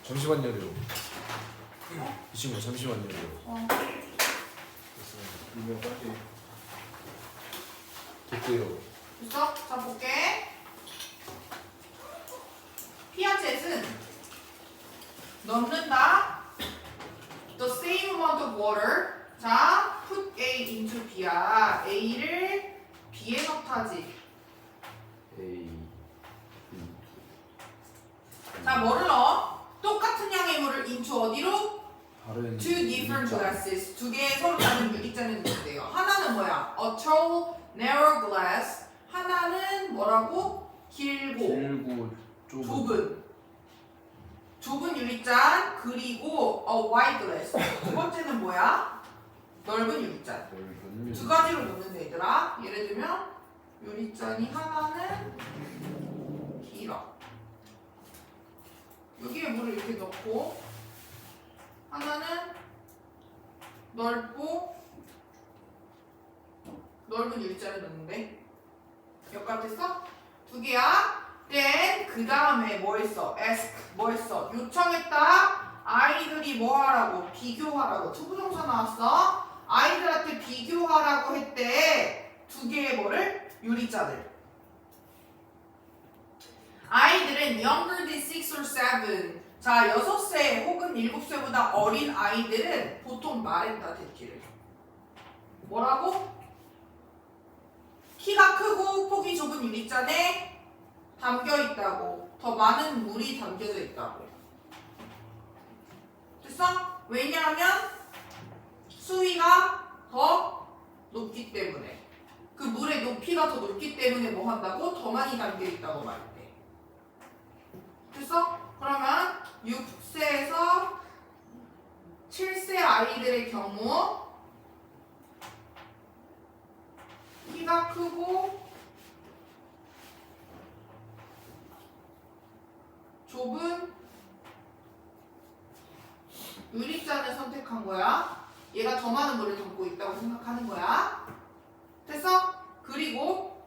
잠시만요래요. 이 친구 잠시만요래요. 이면 빨리. 됐대요. 됐어? 자 볼게. 피아쳇은 넣는다. The same amount of water. 자, put A into B야. A를 B에 넣다지. 에이. 자, 뭐를 넣어? 똑같은 양의 물을 into 어디로? 다른. Two different glasses. 두 개의 서로 다른 유리잔을 넣는데요. 하나는 뭐야? A tall, narrow glass. 하나는 뭐라고? 길고 좁은 유리잔. 그리고 a wide glass. 두 번째는 뭐야? 넓은 유리잔. 두 가지로 넣는데 얘들아. 예를 들면 유리잔이 하나는 길어. 여기에 물을 이렇게 넣고 하나는 넓고 넓은 유리잔을 넣는데 여기까지 됐어? 두 개야. then 그 다음에 뭐 했어? ask 뭐 했어? 요청했다. 아이들이 뭐 하라고? 비교하라고. 투부정사 나왔어. 아이들한테 비교하라고 했대. 두 개의 뭐를? 유리잔을. 아이들은 younger than 6 or 7. 자, 6세 혹은 7세보다 어린 아이들은 보통 말했다, 듣기를. 뭐라고? 키가 크고 폭이 좁은 유리잔에 담겨있다고. 더 많은 물이 담겨져 있다고. 됐어? 왜냐하면 수위가 더 높기 때문에. 그 물의 높이가 더 높기 때문에 뭐 한다고? 더 많이 담겨있다고 말했대. 됐어? 그러면 6세에서 7세 아이들의 경우 키가 크고 좁은 유리잔을 선택한 거야. 얘가 더 많은 물을 담고 있다고 생각하는 거야. 됐어? 그리고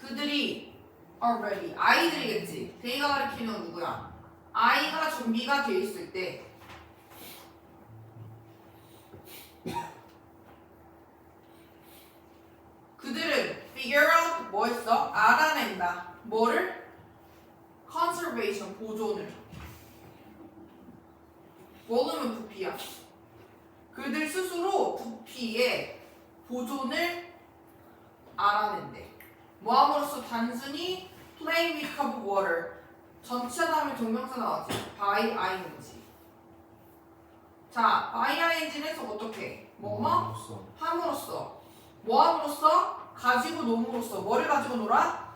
그들이 already 아이들이겠지. 데이가 가리키는 건 누구야? 아이가 준비가 되어 있을 때 그들은 figure out 뭐 했어? 알아낸다. 뭐를? conservation 보존을. 뭐는 부피야. 그들 스스로 부피의 보존을 알아낸대. 뭐함으로써 단순히 playing with cup of water. 전치사 다음에 동명사 나왔지. by ing. 자, by ing는 해석 어떻게? 뭐뭐? 함으로써. 뭐함으로써? 가지고 nom으로써. 뭐를 가지고 놀아?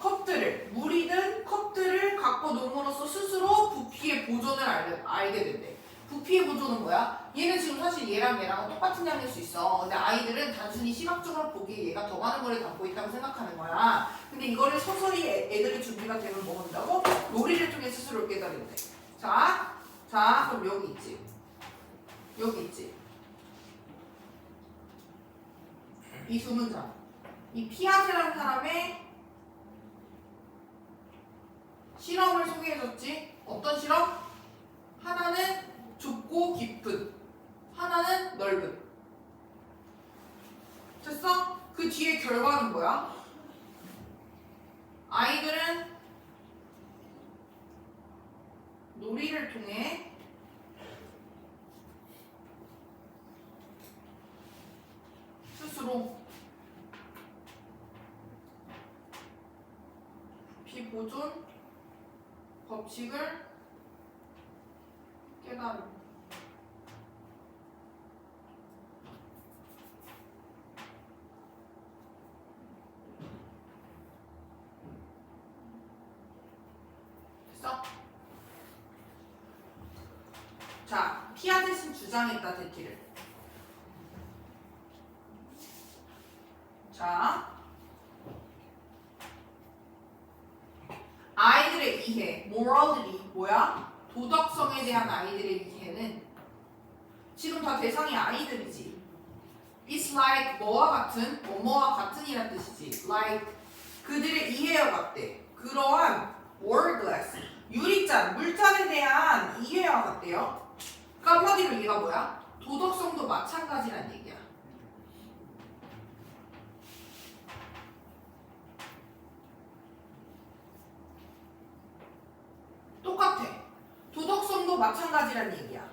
컵들을. 물이든 컵들을 갖고 nom으로써 스스로 부피의 보존을 알게 된대. 부피의 보존은 뭐야? 얘는 지금 사실 얘랑 얘랑 똑같은 양일 수 있어. 근데 아이들은 단순히 시각적으로 보기에 얘가 더 많은 걸 담고 있다고 생각하는 거야. 근데 이거를 서서히 애들이 준비가 되면 뭐 한다고? 놀이를 통해 스스로 깨달은대. 자, 그럼 여기 있지. 여기 있지. 이 두 문장. 이 피아제라는 사람의 실험을 소개해줬지. 어떤 실험? 하나는 좁고 깊은, 하나는 넓은. 됐어? 그 뒤에 결과는 뭐야? 아이들은 놀이를 통해 스스로 비보존 법칙을 깨달음. 됐어? 자, 피아제는 주장했다, 데키를. 자, 아이들의 이해, morality, 뭐야? 도덕성에 대한 아이들의 이해는 지금 다 대상이 아이들이지. It's like 뭐와 같은, 뭐뭐와 같은이란 뜻이지. Like 그들의 이해와 같대. 그러한 word glass. 유리잔, 물잔에 대한 이해와 같대요. 그러니까 한마디로 얘가 뭐야? 도덕성도 마찬가지란 얘기야. 똑같아. 도덕성도 마찬가지란 얘기야.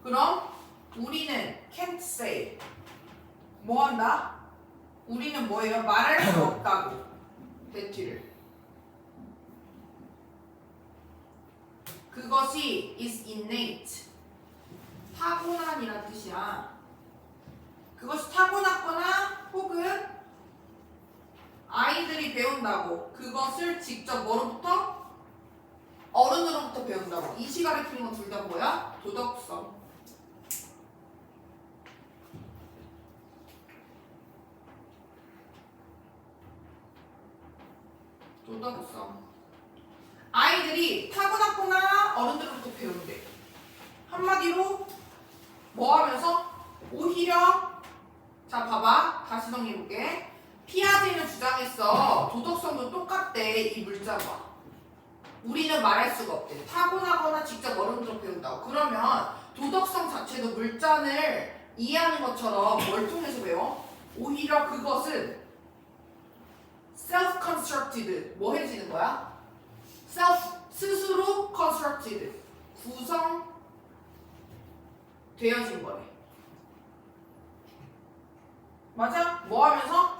그럼 우리는 can't say 뭐 한다? 우리는 뭐예요? 말할 수 없다고. 대티를. 그것이 is innate. 타고난이란 뜻이야. 그것이 타고났거나 혹은 아이들이 배운다고. 그것을 직접 뭐로부터? 어른으로부터 배운다고. 이 시간에 틀린 건 둘 다 뭐야? 도덕성. 도덕성. 아이들이 타고났거나 어른들로부터 배운대. 한마디로 뭐 하면서? 오히려 자 봐봐. 다시 정리해볼게. 피아제는 주장했어. 도덕성도 똑같대. 이 물자가. 우리는 말할 수가 없대. 타고나거나 직접 어른들로 배운다고. 그러면 도덕성 자체도 물잔을 이해하는 것처럼 뭘 통해서 배워? 오히려 그것은 self-constructed. 뭐 해지는 거야? 스스로 constructed. 구성되어진 거래. 맞아? 뭐 하면서?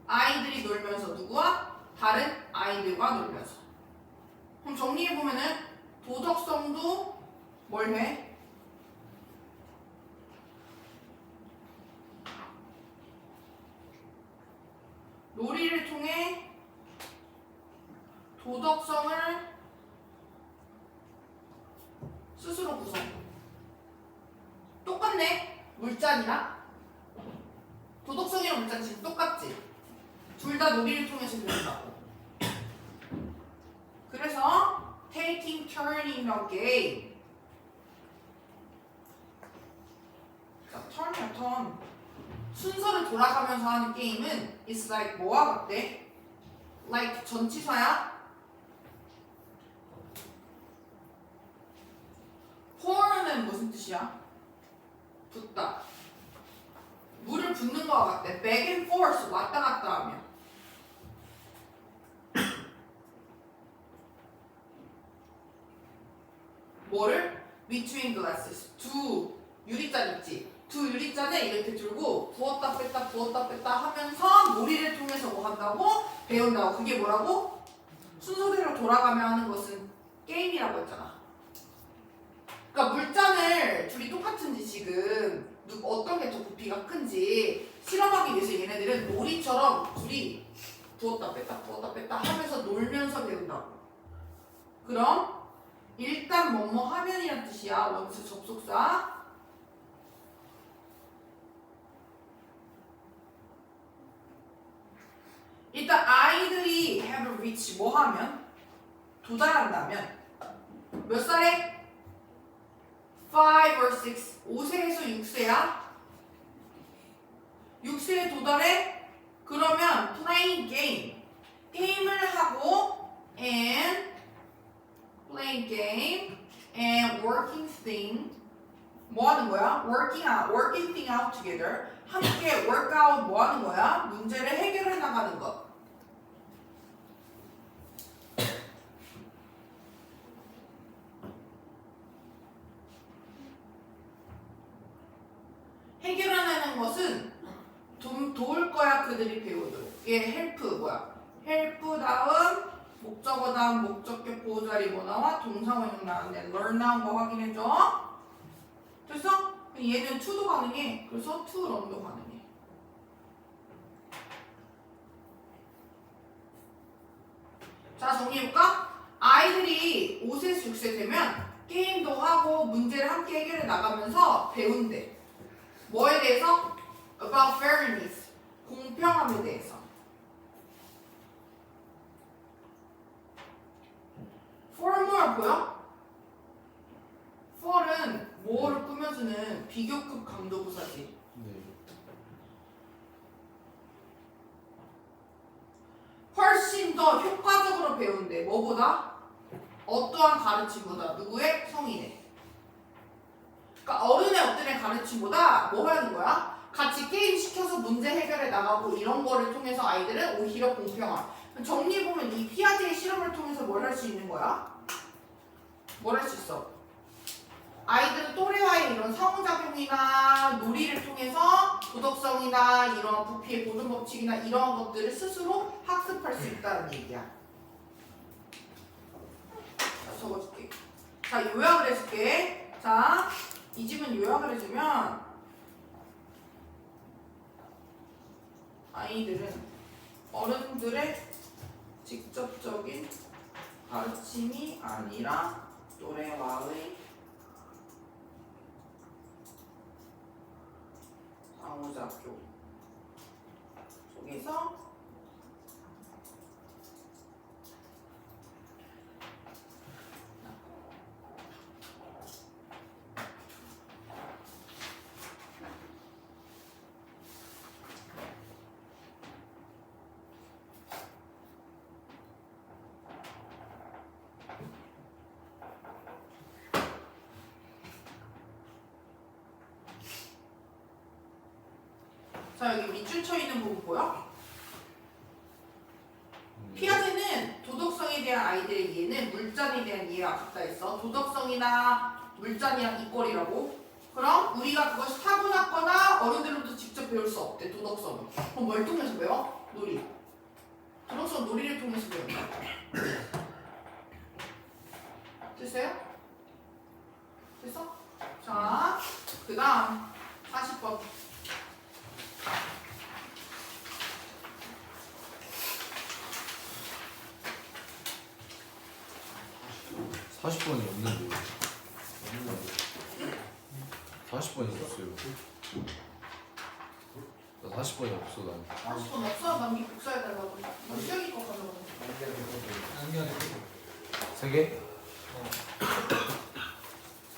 아이들이 놀면서. 누구와? 다른 아이들과 놀면서. 그럼 정리해보면은 도덕성도 뭘 해? 놀이를 통해 도덕성을 스스로 구성. 똑같네. 물잔이랑 도덕성이랑 물잔이 지금 똑같지? 둘 다 놀이를 통해서 배운다고. 그래서 taking turn in a game. 자, turn이야 turn. 순서를 돌아가면서 하는 게임은 is like 뭐와 같대? like 전치사야? pour는 무슨 뜻이야? 붓다. 물을 붓는 거와 같대. back and forth 왔다 갔다 하면. 뭐를? between glasses. 두 유리잔 있지? 두 유리잔에 이렇게 들고 부었다 뺐다 부었다 뺐다 하면서 놀이를 통해서 뭐 한다고? 배운다고. 그게 뭐라고? 순서대로 돌아가며 하는 것은 게임이라고 했잖아. 그러니까 물잔을 둘이 똑같은지 지금 어떤 게 더 부피가 큰지 실험하기 위해서 얘네들은 놀이처럼 둘이 부었다 뺐다 하면서 놀면서 배운다고. 그럼 일단 뭐뭐 하면이란 뜻이야. 원수 접속사. 일단 아이들이 have reached 뭐 하면? 도달한다면 몇 살에? 5 or 6 5세에서 6세야? 6세에 도달해? 그러면 playing game 게임을 하고 and playing game and working thing 뭐 하는 거야? working thing out together 함께 workout 뭐 하는 거야? 문제를 해결해 나가는 것. 해결해내는 것은 도울 거야. 그들이 배우도록. 얘 help 뭐야? help 다음 목적어 다음 목적격 보호자리 뭐 나와? 동사원형 나왔네. learn 나온 거 확인해줘. 됐어? 얘는 to도 가능해. 그래서 to learn도 가능해. 자 정리해볼까? 아이들이 5세에서 6세 되면 게임도 하고 문제를 함께 해결해 나가면서 배운대. 뭐에 대해서? About fairness. 공평함에 대해서. for more 보여? for은 뭐를 꾸며주는 비교급 강조부사지. 네. 훨씬 훨씬 더 효과적으로 배운대. 뭐보다? 어떠한 가르침보다. 누구의? 성인의. 그러니까 어른의 엎드린 가르침보다 뭐 하는 거야? 같이 게임 시켜서 문제 해결해 나가고 이런 거를 통해서 아이들은 오히려 공평한. 정리해보면 이 피아제의 실험을 통해서 뭘 할 수 있는 거야? 뭘 할 수 있어? 아이들은 또래와의 이런 상호작용이나 놀이를 통해서 도덕성이나 이런 부피의 보존법칙이나 이런 것들을 스스로 학습할 수 있다는 얘기야. 자, 적어줄게. 자, 요약을 해줄게. 자, 이 집은 요약을 해주면 아이들은 어른들의 직접적인 가르침이 아니라 또래와의 상호작용 속에서 자, 여기 밑줄 쳐 있는 부분 보여? 피아제는 도덕성에 대한 아이들의 이해는 물잔에 대한 이해와 같다 했어. 도덕성이나 물잔이랑 이꼴이라고. 그럼 우리가 그것이 타고났거나 어른들로부터 직접 배울 수 없대. 도덕성은. 그럼 뭘 통해서 배워? 놀이. 도덕성 놀이를 통해서 배운다. 됐어요? 됐어? 자, 그 다음 40번. 40번이 없는데. 40번이 없어요. 나 40번이 없어 난. 40번 없어? 남기 복사해달라고. 수영이 거 가져가. 세 개?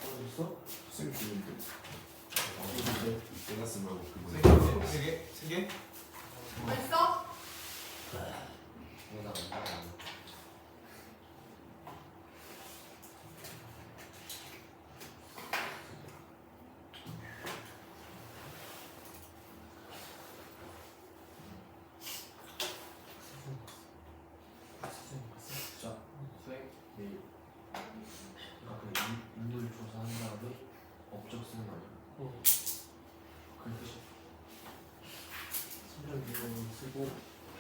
어딨어? 쌤 주는데. 내가 쓰면 그거. 세 개? 됐어? 자, 수액 내일. 그러니까 그 인물 조사한 다음에 업적 쓰는 거 아니야? 그런 뜻이. 심정 기본 쓰고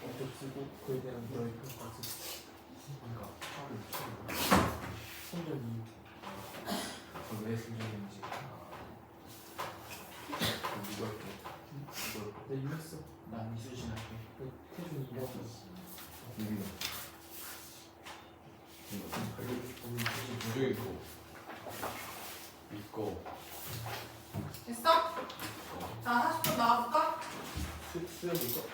업적 쓰고 그에 대한 너의 평가 쓰고 그러니까 처음에 처음 심정 이유 그왜 승전인지. 누가 할게? 내 이유 했어. 난 이수진 할게. 그 태준이 이유 유빈아. 이수진 저기 있고. 있고. 됐어? 자, 40번 나와볼까? 수염이 있어? 야.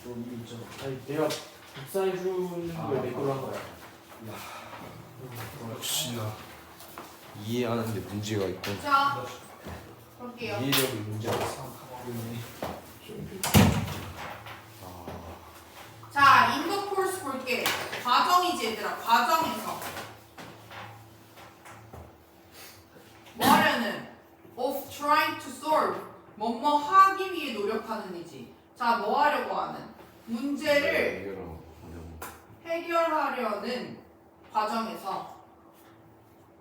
너 이유 있잖아. 아니 내가 복사해주는 걸 내 걸로 한 거야. 역시나 이해하는데 문제가 있고 자, 볼게요. 이해력이 문제가 있어. 자, 인도 코र्스 볼게. 과정이지 얘들아. 과정에서 뭐 하려는? of trying to solve. 뭐뭐 하기 위해 노력하는 이지. 자, 뭐 하려고 하는? 문제를 해결하려는 과정에서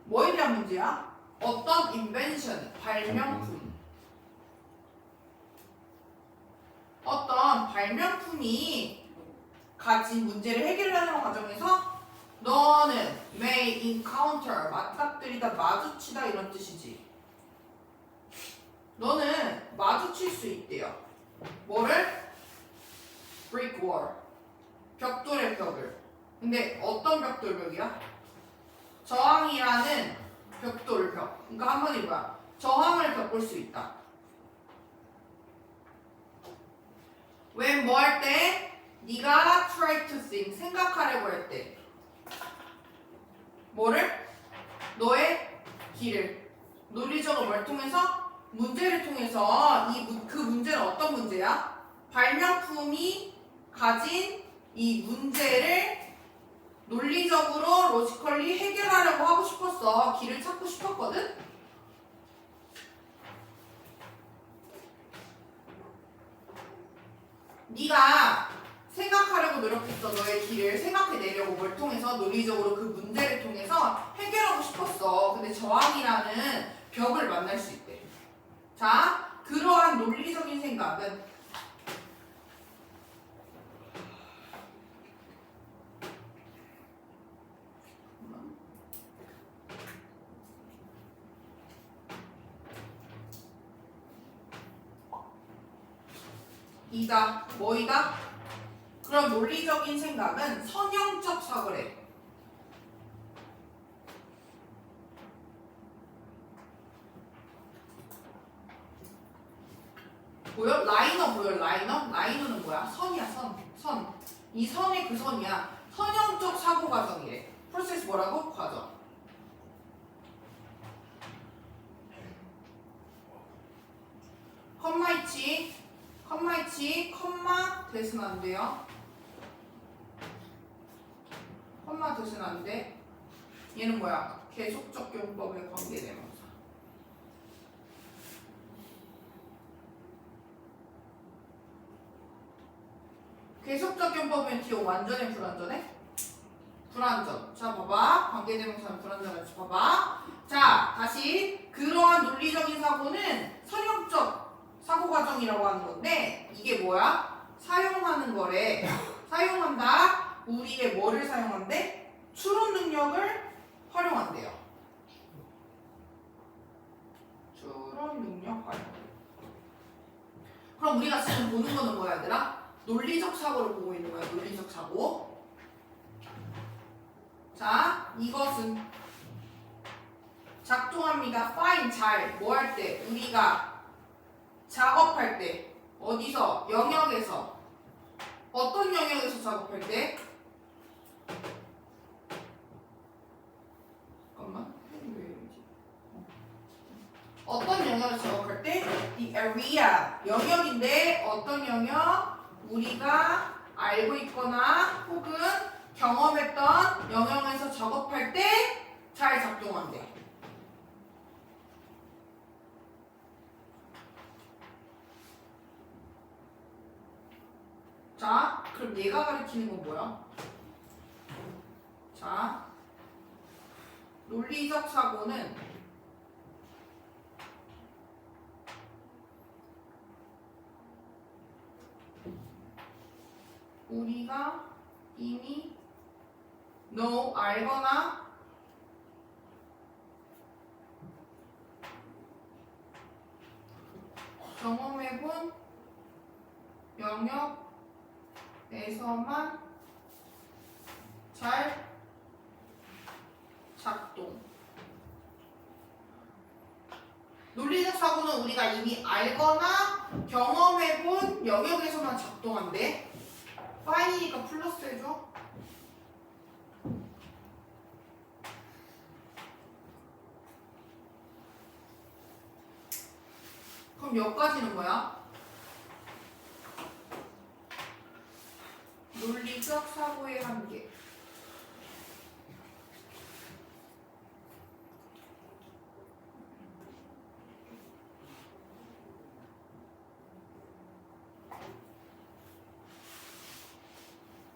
뭐에 대한 문제야? 어떤 invention, 발명품. 어떤 발명품이 가진 문제를 해결하는 과정에서 너는 may encounter, 맞닥뜨리다, 마주치다 이런 뜻이지. 너는 마주칠 수 있대요. 뭐를? brick wall. 벽돌의 벽을. 근데 어떤 벽돌벽이야? 저항이라는 벽돌벽. 그러니까 한 번이 뭐야? 저항을 겪을 수 있다. 왜 뭐 할 때? 네가 try to think, 생각하려고 할 때. 뭐를? 너의 길을. 논리적으로 뭘 통해서? 문제를 통해서 그 문제는 어떤 문제야? 발명품이 가진 이 문제를 논리적으로 로지컬리 해결하려고 하고 싶었어. 길을 찾고 싶었거든. 네가 생각하려고 노력했어. 너의 길을 생각해내려고 뭘 통해서 논리적으로 그 문제를 통해서 해결하고 싶었어. 근데 저항이라는 벽을 만날 수 있대. 자, 그러한 논리적인 생각은 이다. 뭐이다? 그런 논리적인 생각은 선형적 사고래. 보여? 라이너 보여? 라이너? 라이너는 뭐야? 선이야, 선. 선. 이 선이 그 선이야. 선형적 사고 과정이래. 프로세스 뭐라고? 과정. 컴마 있지? 컴마 있지? 컴마 대신 안 돼요. 컴마 대신 안 돼. 얘는 뭐야? 계속적 용법의 관계대명사. 계속적 용법은 기억 완전해? 불완전해? 불완전. 자, 봐봐. 관계대명사는 불완전하지. 봐봐. 자, 다시. 그러한 논리적인 사고는 선형적 사고 과정이라고 하는 건데, 이게 뭐야? 사용하는 거래. 사용한다. 우리의 뭐를 사용한대? 추론 능력을 활용한대요. 추론 능력 활용. 그럼 우리가 지금 보는 거는 뭐야, 얘들아? 논리적 사고를 보고 있는 거야. 논리적 사고. 자, 이것은 작동합니다. fine, 잘. 뭐 할 때? 우리가 작업할 때. 어디서? 영역에서. 어떤 영역에서 작업할 때? 잠깐만. 왜 이러지? 어떤 영역에서 작업할 때? The area. 영역인데 어떤 영역? 우리가 알고 있거나 혹은 경험했던 영역에서 작업할 때 잘 작동한대. 자, 그럼 얘가 가리키는 건 뭐야? 자, 논리적 사고는 우리가 이미 알거나 경험해본 영역에서만 잘 작동. 논리적 사고는 우리가 이미 알거나 경험해본 영역에서만 작동한대. 파인이니까 플러스 해줘. 그럼 여기까지는 뭐야? 논리적 사고의 한계.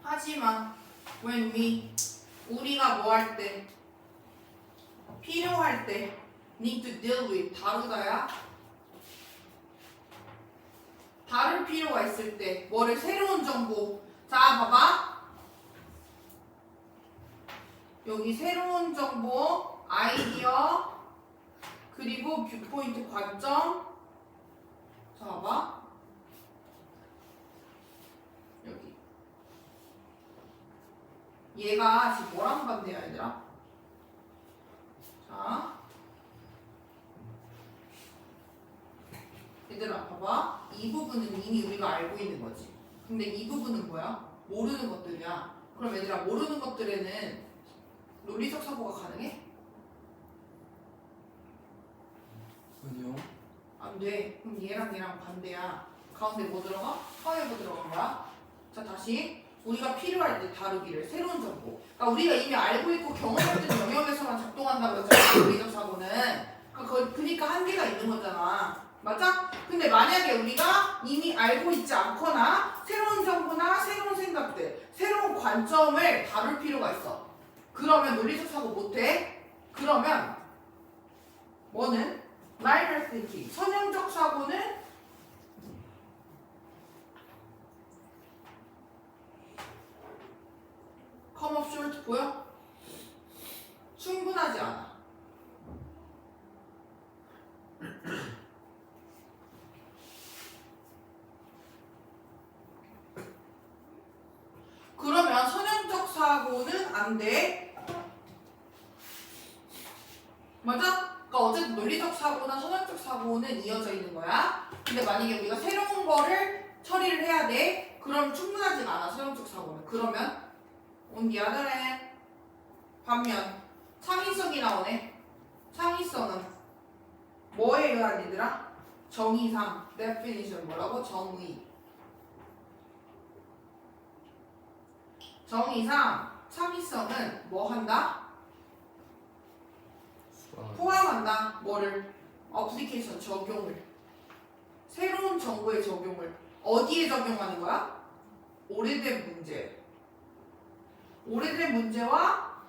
하지만 when 우리가 뭐 할 때? 필요할 때 need to deal with 다루다야. 다룰 필요가 있을 때 뭐를 새로운 정보. 자, 봐봐. 여기 새로운 정보, 아이디어, 그리고 뷰포인트 관점. 자, 봐봐. 여기. 얘가 지금 뭐랑 반대야, 얘들아? 자. 얘들아, 봐봐. 이 부분은 이미 우리가 알고 있는 거지. 근데 이 부분은 뭐야? 모르는 것들이야. 그럼 얘들아, 모르는 것들에는 논리적 사고가 가능해? 아니요. 안 돼. 그럼 얘랑 얘랑 반대야. 가운데 뭐 들어가? 화에 뭐 들어간 거야? 자, 다시 다시 우리가 필요할 때 다루기를 새로운 정보. 그러니까 우리가 이미 알고 있고 경험했던 영역에서만 작동한다고 했잖아. 논리적 사고는. 그러니까 한계가 있는 거잖아. 맞아? 근데 만약에 우리가 이미 알고 있지 않거나 새로운 정보나 새로운 생각들, 새로운 관점을 다룰 필요가 있어. 그러면 논리적 사고 못해? 그러면 뭐는? linear thinking. 선형적 사고는 come up short 보여? 충분하지 않아. 그러면 선형적 사고는 안 돼. 맞아? 그러니까 어쨌든 논리적 사고나 선형적 사고는 이어져 있는 거야. 근데 만약에 우리가 새로운 거를 처리를 해야 돼. 그럼 충분하지가 않아. 선형적 사고는. 그러면 on the other hand 반면 창의성이 나오네. 창의성은 뭐에 의한 얘들아? 정의상 definition 뭐라고? 정의. 정의상 창의성은 뭐 한다? 포함한다. 뭐를? 어플리케이션 적용을. 새로운 정보의 적용을. 어디에 적용하는 거야? 오래된 문제. 오래된 문제와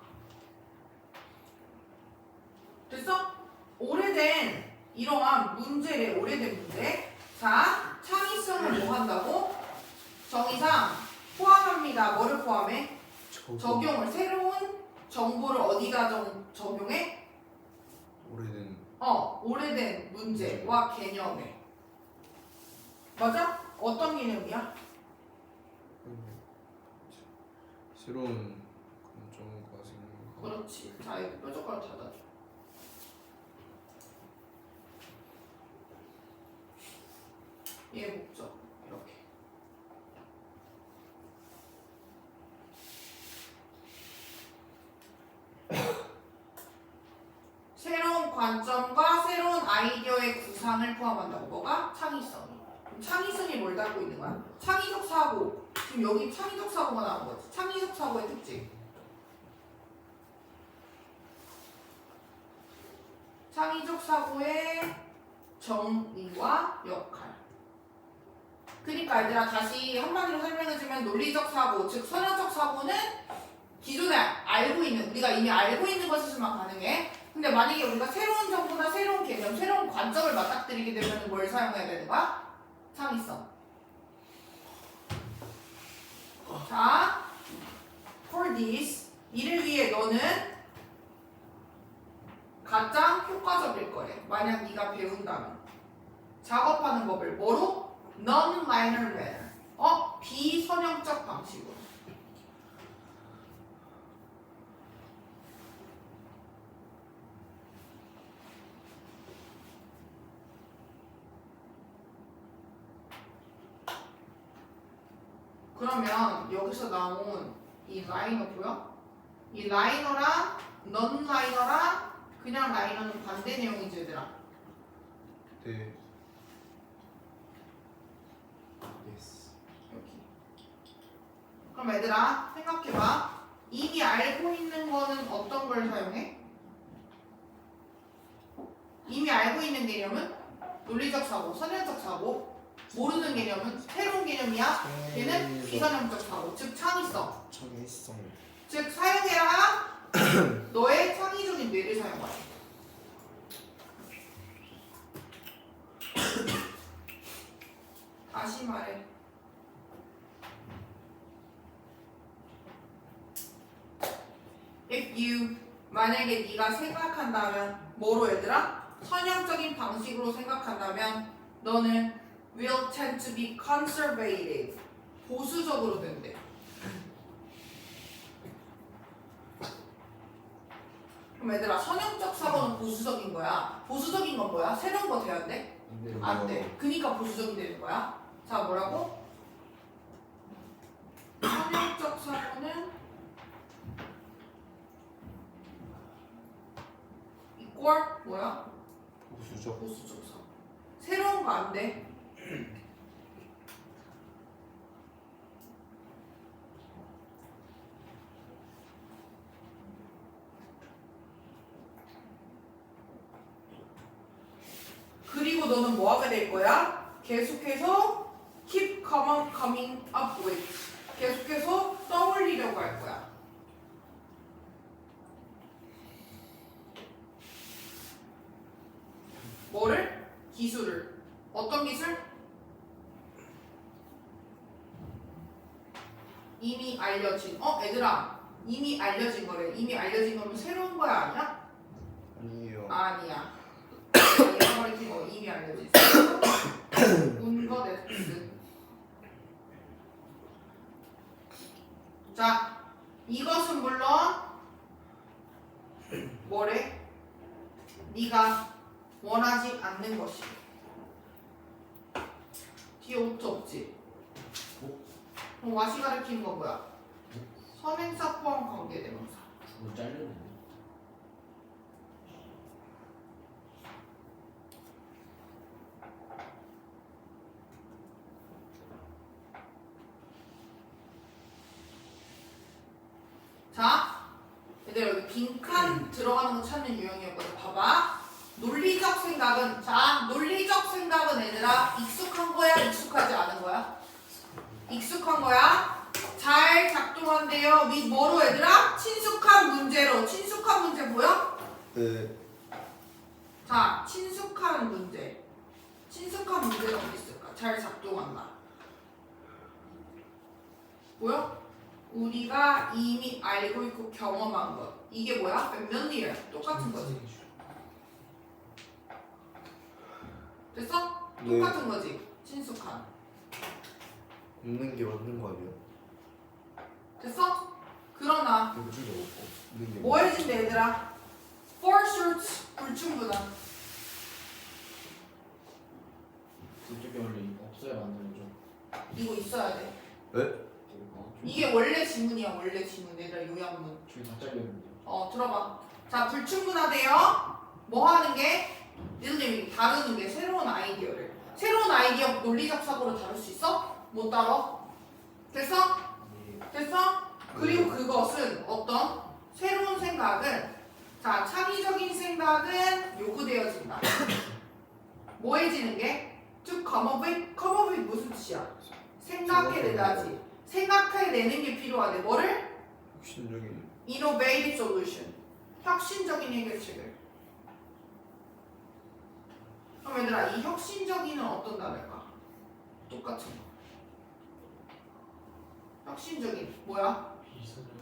됐어? 오래된 이러한 문제래. 오래된 문제. 자, 창의성을 뭐 한다고? 정의상 포함합니다. 뭐를 포함해? 적용을. 새로운 정보를 어디다 적용해? 오래된 문제와 개념에. 맞아? 어떤 개념이야? 새로운 감정과 생각. 그렇지. 자, 이거 뾰족하게 닫아줘. 얘 목적. 이렇게. 새로운 관점과 새로운 아이디어의 구상을 포함한다고. 뭐가? 창의성이. 그럼 창의성이 뭘 담고 있는 거야? 창의적 사고. 지금 여기 창의적 사고가 나온 거지. 창의적 사고의 특징. 창의적 사고의 정의와 역할. 그러니까 얘들아 다시 한마디로 설명해주면 논리적 사고, 즉 선형적 사고는 기존에 알고 있는, 우리가 이미 알고 있는 것에서만 가능해. 근데 만약에 우리가 새로운 정보나 새로운 개념, 새로운 관점을 맞닥뜨리게 되면 뭘 사용해야 되는 거야? 창의성. 자, for this, 이를 위해 너는 가장 효과적일 거래. 만약 네가 배운다면. 작업하는 법을 뭐로? Non-linear manner. 비선형적 방식으로. 그러면 여기서 나온 이 라이너 보여? 이 라이너랑 넌 라이너랑 그냥 라이너는 반대 내용이지 얘들아. 네. 여기. 그럼 얘들아 생각해봐. 이미 알고 있는 거는 어떤 걸 사용해? 이미 알고 있는 개념은 논리적 사고, 선형적 사고. 모르는 개념은 새로운 개념이야. 얘는 비선형적 사고, 즉 창의성. 즉 사용해라. 너의 창의적인 뇌를 사용하라. 다시 말해. If you 만약에 네가 생각한다면 뭐로 얘들아? 선형적인 방식으로 생각한다면 너는 will tend to be conservative. 보수적으로 된대. 그럼 얘들아 선형적 사고는 보수적인 거야. 보수적인 건 뭐야? 새로운 거 돼야 돼? 안 돼. 그니까 보수적이 되는 거야. 자 뭐라고? 선형적 사고는 equal 뭐야? 보수적 사고. 새로운 거 안 돼. 너는 뭐 하게 될 거야? 계속해서 keep coming up with. 계속해서 떠올리려고 할 거야. 뭐를? 기술을. 어떤 기술? 이미 알려진. 얘들아. 이미 알려진 거래. 이미 알려진 거면 새로운 거야 아니야? 아니에요. 아니야. 얘가 가리킨 거 이미 알려진 있어. 운거 X. 자, 이것은 물론 뭐래? 네가 원하지 않는 것이. 뒤에 오트 없지? 그럼 와시 가리키는 거 뭐야? 선행사 포함 관계대명사. 그거 잘렸네. 자, 얘들 여기 빈칸 들어가는 거 찾는 유형이었거든. 봐봐. 논리적 생각은, 자, 논리적 생각은 얘들아 익숙한 거야, 익숙하지 않은 거야? 익숙한 거야. 잘 작동한대요. 및 뭐로 얘들아? 친숙한 문제로. 친숙한 문제 보여? 네. 자, 친숙한 문제. 친숙한 문제가 어디 있을까? 잘 작동한다. 보여? 우리가 이미 알고 있고 경험한 것. 이게 뭐야? familiar. 똑같은 거지. 됐어? 네. 똑같은 거지. 친숙한. 없는 게 맞는 거 아니에요? 됐어? 그러나 이거 진짜 없고 없는 게 뭐 해진대 얘들아? for shorts 불충분한. 그쪽에 원래 없어야 만드는 좀. 이거 있어야 돼. 네? 이게 원래 지문이야. 원래 지문. 얘들아 요약문. 저기 다 잘렸는데. 들어봐. 자, 불충분하대요. 뭐 하는 게? 니들이 다루는 게 새로운 아이디어를. 새로운 아이디어 논리적 사고를 다룰 수 있어? 못 다뤄? 됐어? 됐어? 그리고 그것은 어떤 새로운 생각은, 자, 창의적인 생각은 요구되어진다. 뭐 해지는 게? to come up with 무슨 뜻이야? 생각해내다지. 생각해내는 게 필요하대. 뭐를? 혁신적인 innovative solution. 혁신적인 해결책을. 그럼 얘들아, 이 혁신적인은 어떤 단어일까? 똑같은 거. 혁신적인 뭐야?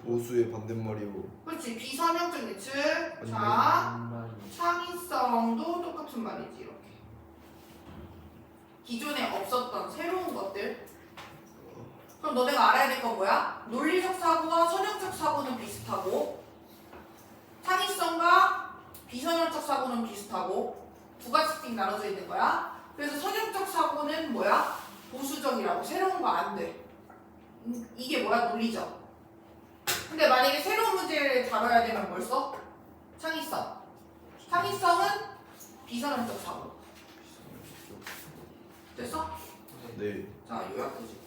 보수의 반대말이고 그렇지. 비선형적인 즉, 아니, 자, 창의성도 똑같은 말이지. 이렇게 기존에 없었던 새로운 것들. 그럼 너네가 알아야 될 건 뭐야? 논리적 사고와 선형적 사고는 비슷하고, 창의성과 비선형적 사고는 비슷하고, 두 가지씩 나눠져 있는 거야. 그래서 선형적 사고는 뭐야? 보수적이라고. 새로운 거 안 돼. 이게 뭐야? 논리적. 근데 만약에 새로운 문제를 다뤄야 되면 뭘 써? 창의성. 창의성은 비선형적 사고. 됐어? 네. 자, 요약해줄게.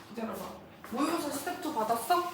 기다려봐. 모의고사 스텝 2 받았어?